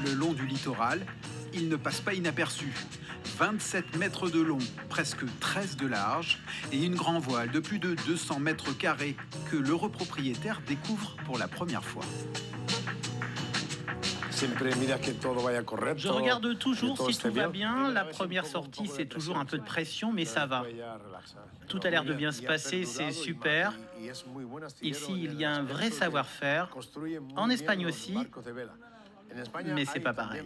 Le long du littoral, il ne passe pas inaperçu. 27 mètres de long, presque 13 de large, et une grand voile de plus de 200 mètres carrés que l'heureux propriétaire découvre pour la première fois. Je regarde toujours si tout va bien. La première sortie, c'est toujours un peu de pression, mais ça va. Tout a l'air de bien se passer, c'est super. Ici, il y a un vrai savoir-faire. En Espagne aussi, mais c'est pas pareil.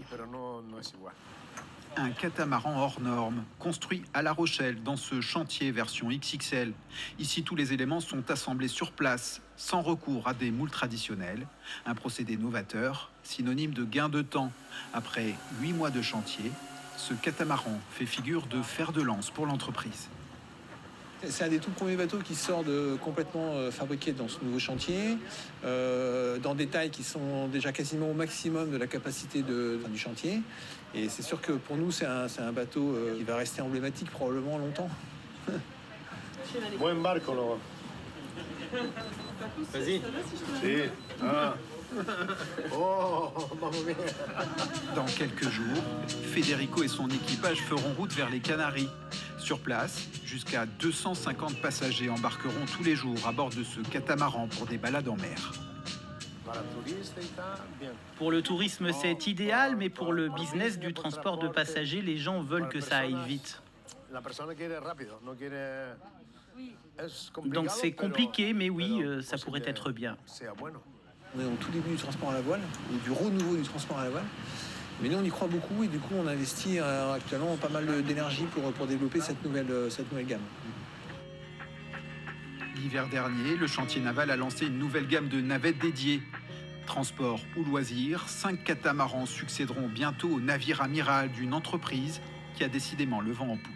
Un catamaran hors norme, construit à La Rochelle dans ce chantier version XXL. Ici, tous les éléments sont assemblés sur place, sans recours à des moules traditionnels. Un procédé novateur, synonyme de gain de temps. Après 8 mois de chantier, ce catamaran fait figure de fer de lance pour l'entreprise. C'est un des tout premiers bateaux qui sort complètement fabriqué dans ce nouveau chantier, dans des tailles qui sont déjà quasiment au maximum de la capacité du chantier. Et c'est sûr que pour nous, c'est un bateau qui va rester emblématique probablement longtemps. Buen barco, no. Vas-y. Sí. Ah. Oh, mamma mia. Dans quelques jours, Federico et son équipage feront route vers les Canaries. Sur place, jusqu'à 250 passagers embarqueront tous les jours à bord de ce catamaran pour des balades en mer. Pour le tourisme, c'est idéal, mais pour le business du transport de passagers, les gens veulent que ça aille vite. Donc c'est compliqué, mais oui, ça pourrait être bien. On est au tout début du transport à la voile, ou du renouveau du transport à la voile. Mais nous, on y croit beaucoup et du coup, on investit actuellement pas mal d'énergie pour développer cette nouvelle gamme. L'hiver dernier, le chantier naval a lancé une nouvelle gamme de navettes dédiées. Transport ou loisirs, 5 catamarans succéderont bientôt au navire amiral d'une entreprise qui a décidément le vent en poupe.